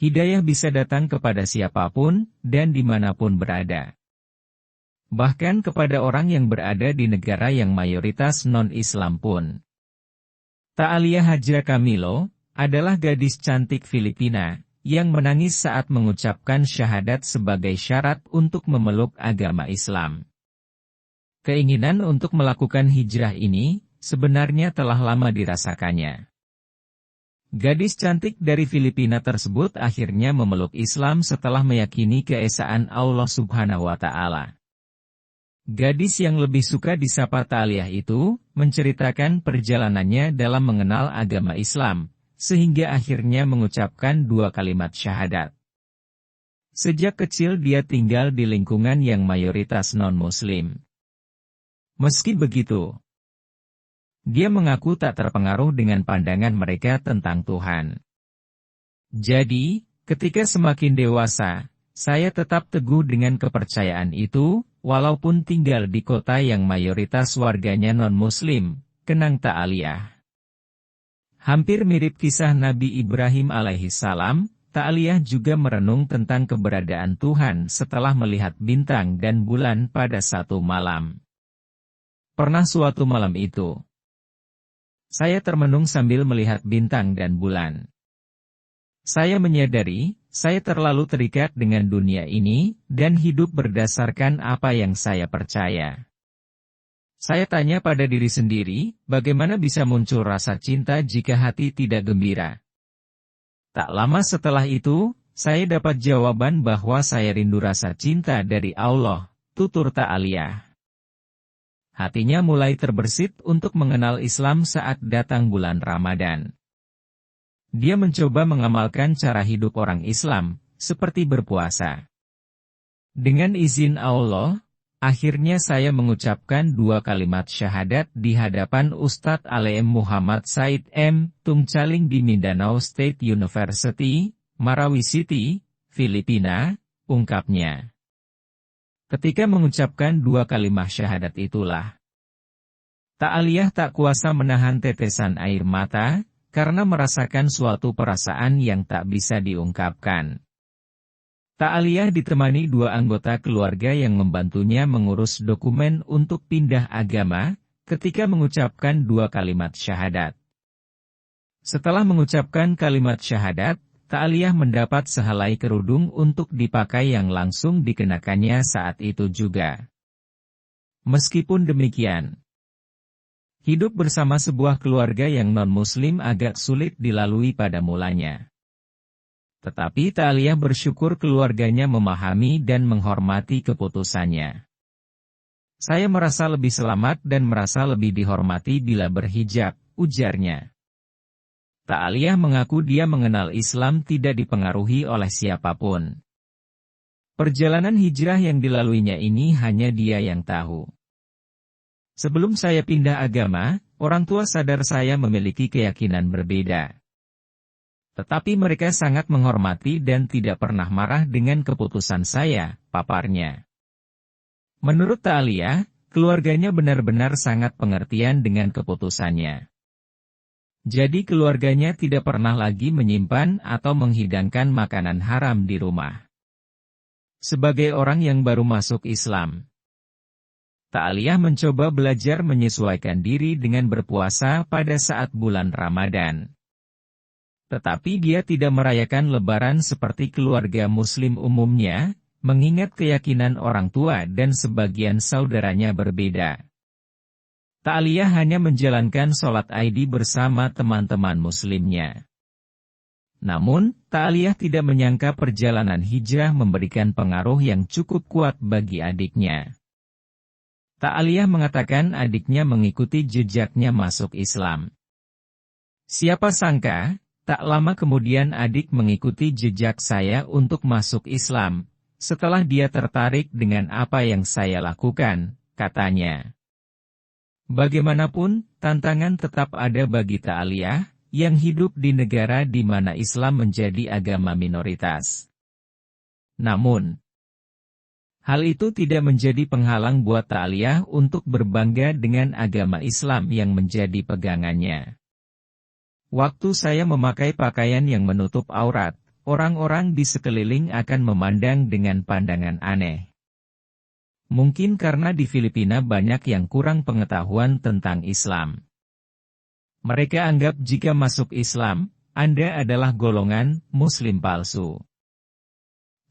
Hidayah bisa datang kepada siapapun, dan dimanapun berada. Bahkan kepada orang yang berada di negara yang mayoritas non-Islam pun. Ta'aliyah Hadja Camilo adalah gadis cantik Filipina, yang menangis saat mengucapkan syahadat sebagai syarat untuk memeluk agama Islam. Keinginan untuk melakukan hijrah ini, sebenarnya telah lama dirasakannya. Gadis cantik dari Filipina tersebut akhirnya memeluk Islam setelah meyakini keesaan Allah Subhanahu wa Ta'ala. Gadis yang lebih suka disapa Ta'aliyah itu, menceritakan perjalanannya dalam mengenal agama Islam, sehingga akhirnya mengucapkan 2 kalimat syahadat. Sejak kecil dia tinggal di lingkungan yang mayoritas non-Muslim. Meski begitu, dia mengaku tak terpengaruh dengan pandangan mereka tentang Tuhan. Jadi, ketika semakin dewasa, saya tetap teguh dengan kepercayaan itu, walaupun tinggal di kota yang mayoritas warganya non-Muslim, kenang Ta'aliyah. Hampir mirip kisah Nabi Ibrahim alaihissalam, Ta'aliyah juga merenung tentang keberadaan Tuhan setelah melihat bintang dan bulan pada satu malam. Pernah suatu malam itu, saya termenung sambil melihat bintang dan bulan. Saya menyadari, saya terlalu terikat dengan dunia ini, dan hidup berdasarkan apa yang saya percaya. Saya tanya pada diri sendiri, bagaimana bisa muncul rasa cinta jika hati tidak gembira? Tak lama setelah itu, saya dapat jawaban bahwa saya rindu rasa cinta dari Allah, tutur Ta'aliyah. Hatinya mulai terbersit untuk mengenal Islam saat datang bulan Ramadan. Dia mencoba mengamalkan cara hidup orang Islam, seperti berpuasa. Dengan izin Allah, akhirnya saya mengucapkan 2 kalimat syahadat di hadapan Ustadz Alem Muhammad Said M. Tungcaling di Mindanao State University, Marawi City, Filipina, ungkapnya. Ketika mengucapkan 2 kalimat syahadat itulah, Ta'aliyah tak kuasa menahan tetesan air mata, karena merasakan suatu perasaan yang tak bisa diungkapkan. Ta'aliyah ditemani 2 anggota keluarga yang membantunya mengurus dokumen untuk pindah agama, ketika mengucapkan 2 kalimat syahadat. Setelah mengucapkan kalimat syahadat, Ta'aliyah mendapat sehelai kerudung untuk dipakai yang langsung dikenakannya saat itu juga. Meskipun demikian, hidup bersama sebuah keluarga yang non-Muslim agak sulit dilalui pada mulanya. Tetapi Ta'aliyah bersyukur keluarganya memahami dan menghormati keputusannya. Saya merasa lebih selamat dan merasa lebih dihormati bila berhijab, ujarnya. Ta'aliyah mengaku dia mengenal Islam tidak dipengaruhi oleh siapapun. Perjalanan hijrah yang dilaluinya ini hanya dia yang tahu. Sebelum saya pindah agama, orang tua sadar saya memiliki keyakinan berbeda. Tetapi mereka sangat menghormati dan tidak pernah marah dengan keputusan saya, paparnya. Menurut Ta'aliyah, keluarganya benar-benar sangat pengertian dengan keputusannya. Jadi keluarganya tidak pernah lagi menyimpan atau menghidangkan makanan haram di rumah. Sebagai orang yang baru masuk Islam, Ta'aliyah mencoba belajar menyesuaikan diri dengan berpuasa pada saat bulan Ramadan. Tetapi dia tidak merayakan Lebaran seperti keluarga Muslim umumnya, mengingat keyakinan orang tua dan sebagian saudaranya berbeda. Ta'aliyah hanya menjalankan sholat Aid bersama teman-teman Muslimnya. Namun, Ta'aliyah tidak menyangka perjalanan hijrah memberikan pengaruh yang cukup kuat bagi adiknya. Ta'aliyah mengatakan adiknya mengikuti jejaknya masuk Islam. Siapa sangka, tak lama kemudian adik mengikuti jejak saya untuk masuk Islam, setelah dia tertarik dengan apa yang saya lakukan, katanya. Bagaimanapun, tantangan tetap ada bagi Ta'aliyah, yang hidup di negara di mana Islam menjadi agama minoritas. Namun, hal itu tidak menjadi penghalang buat Ta'aliyah untuk berbangga dengan agama Islam yang menjadi pegangannya. Waktu saya memakai pakaian yang menutup aurat, orang-orang di sekeliling akan memandang dengan pandangan aneh. Mungkin karena di Filipina banyak yang kurang pengetahuan tentang Islam. Mereka anggap jika masuk Islam, Anda adalah golongan Muslim palsu.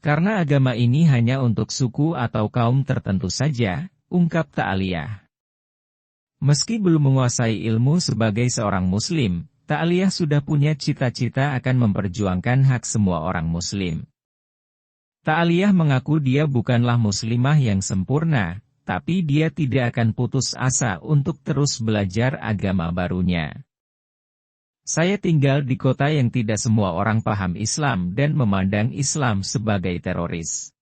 Karena agama ini hanya untuk suku atau kaum tertentu saja, ungkap Ta'aliyah. Meski belum menguasai ilmu sebagai seorang Muslim, Ta'aliyah sudah punya cita-cita akan memperjuangkan hak semua orang Muslim. Ta'aliyah mengaku dia bukanlah muslimah yang sempurna, tapi dia tidak akan putus asa untuk terus belajar agama barunya. Saya tinggal di kota yang tidak semua orang paham Islam dan memandang Islam sebagai teroris.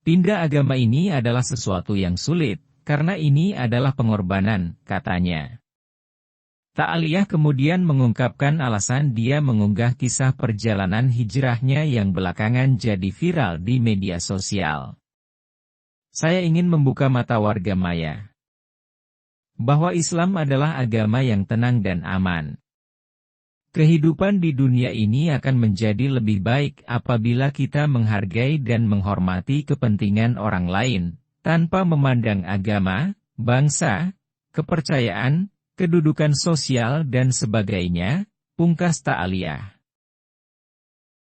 Pindah agama ini adalah sesuatu yang sulit, karena ini adalah pengorbanan, katanya. Ta'aliyah kemudian mengungkapkan alasan dia mengunggah kisah perjalanan hijrahnya yang belakangan jadi viral di media sosial. Saya ingin membuka mata warga maya bahwa Islam adalah agama yang tenang dan aman. Kehidupan di dunia ini akan menjadi lebih baik apabila kita menghargai dan menghormati kepentingan orang lain, tanpa memandang agama, bangsa, kepercayaan, kedudukan sosial dan sebagainya, pungkas Ta'aliyah.